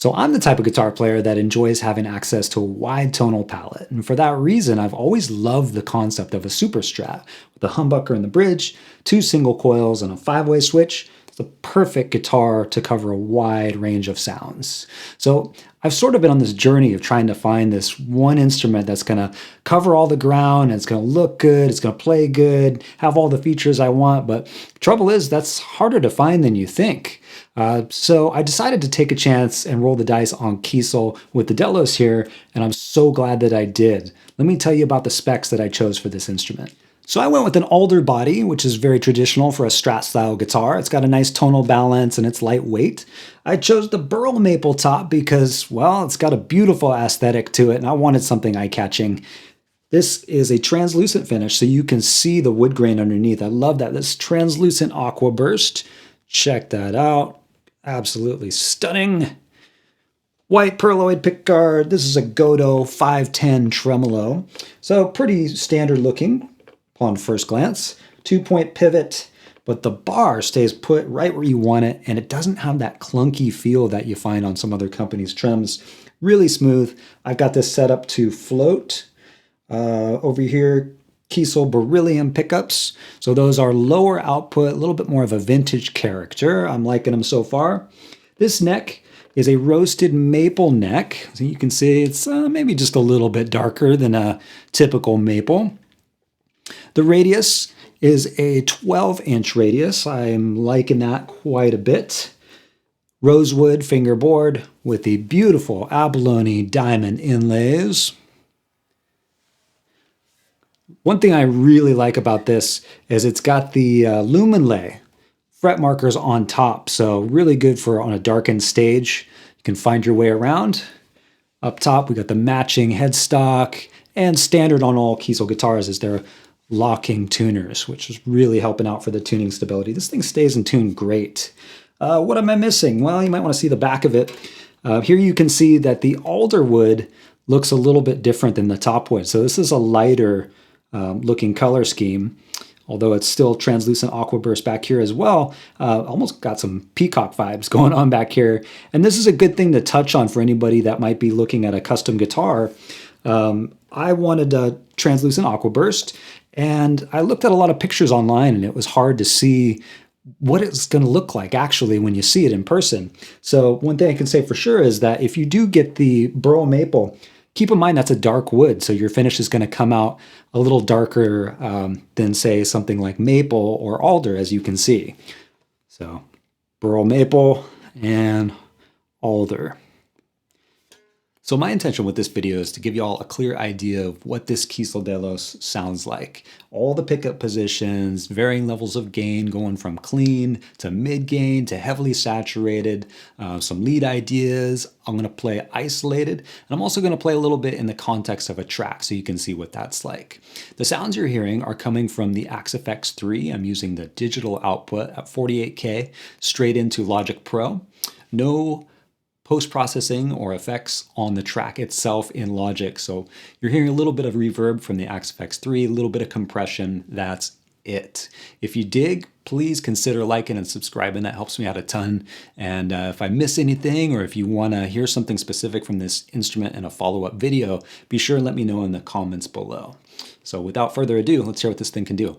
So I'm the type of guitar player that enjoys having access to a wide tonal palette. And for that reason, I've always loved the concept of a super strat with a humbucker in the bridge, 2 single coils, and a 5-way switch. It's the perfect guitar to cover a wide range of sounds. So I've sort of been on this journey of trying to find this one instrument that's going to cover all the ground, and it's going to look good, it's going to play good, have all the features I want. But trouble is, that's harder to find than you think. So I decided to take a chance and roll the dice on Kiesel with the Delos here, and I'm so glad that I did. Let me tell you about the specs that I chose for this instrument. So I went with an alder body, which is very traditional for a Strat style guitar. It's got a nice tonal balance and it's lightweight. I chose the burl maple top because, well, it's got a beautiful aesthetic to it and I wanted something eye-catching. This is a translucent finish, so you can see the wood grain underneath. I love that. This translucent aqua burst. Check that out. Absolutely stunning. White pearloid pickguard. This is a Godot 510 tremolo. So pretty standard looking upon first glance. 2-point pivot, but the bar stays put right where you want it, and it doesn't have that clunky feel that you find on some other companies' trims. Really smooth. I've got this set up to float. Over here, Kiesel beryllium pickups. So those are lower output, a little bit more of a vintage character. I'm liking them so far. This neck is a roasted maple neck. So you can see it's maybe just a little bit darker than a typical maple. The radius is a 12-inch radius. I'm liking that quite a bit. Rosewood fingerboard with the beautiful abalone diamond inlays. One thing I really like about this is it's got the lumen fret markers on top, so really good for on a darkened stage. You can find your way around. Up top, we got the matching headstock, and standard on all Kiesel guitars is their locking tuners, which is really helping out for the tuning stability. This thing stays in tune great. What am I missing? Well, you might want to see the back of it. Here you can see that the alder wood looks a little bit different than the top wood. So this is a lighter looking color scheme, although it's still translucent aqua burst back here as well. Almost got some peacock vibes going on back here. And this is a good thing to touch on for anybody that might be looking at a custom guitar. I wanted a translucent aqua burst, and I looked at a lot of pictures online, and it was hard to see what it's going to look like actually when you see it in person. So one thing I can say for sure is that if you do get the burl maple, keep in mind that's a dark wood, so your finish is going to come out a little darker than, say, something like maple or alder, as you can see. So burl maple and alder. So my intention with this video is to give you all a clear idea of what this Kiesel Delos sounds like. All the pickup positions, varying levels of gain, going from clean to mid-gain to heavily saturated, some lead ideas. I'm going to play isolated, and I'm also going to play a little bit in the context of a track so you can see what that's like. The sounds you're hearing are coming from the Axe-Fx 3. I'm using the digital output at 48K straight into Logic Pro. No post-processing or effects on the track itself in Logic. So you're hearing a little bit of reverb from the Axe-Fx 3, a little bit of compression. That's it. If you dig, please consider liking and subscribing. That helps me out a ton. And if I miss anything, or if you want to hear something specific from this instrument in a follow-up video, be sure and let me know in the comments below. So without further ado, let's hear what this thing can do.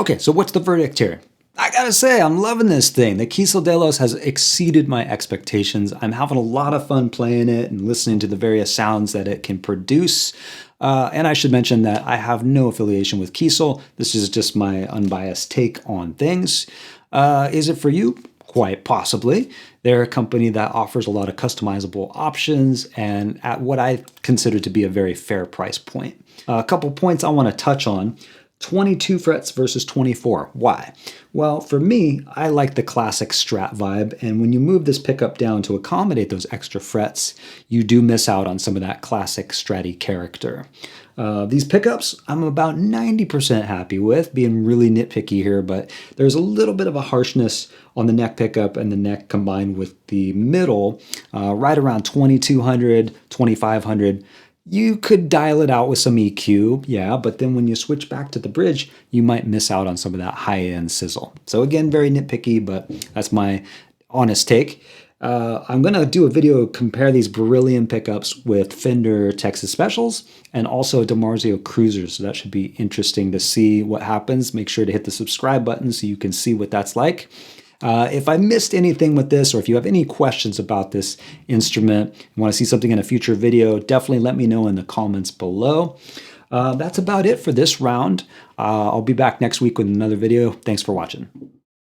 Okay, so what's the verdict here? I gotta say, I'm loving this thing. The Kiesel Delos has exceeded my expectations. I'm having a lot of fun playing it and listening to the various sounds that it can produce. And I should mention that I have no affiliation with Kiesel. This is just my unbiased take on things. Is it for you? Quite possibly. They're a company that offers a lot of customizable options and at what I consider to be a very fair price point. A couple points I want to touch on. 22 frets versus 24. Why? Well, for me, I like the classic Strat vibe, and when you move this pickup down to accommodate those extra frets, you do miss out on some of that classic Stratty character. These pickups, I'm about 90% happy with, being really nitpicky here, but there's a little bit of a harshness on the neck pickup and the neck combined with the middle, right around 2200, 2500. You could dial it out with some EQ, yeah, but then when you switch back to the bridge, you might miss out on some of that high-end sizzle. So again, very nitpicky, but that's my honest take. I'm going to do a video compare these Brilliant pickups with Fender Texas Specials and also DiMarzio Cruisers. So that should be interesting to see what happens. Make sure to hit the subscribe button so you can see what that's like. If I missed anything with this, or if you have any questions about this instrument, and want to see something in a future video, definitely let me know in the comments below. That's about it for this round. I'll be back next week with another video. Thanks for watching.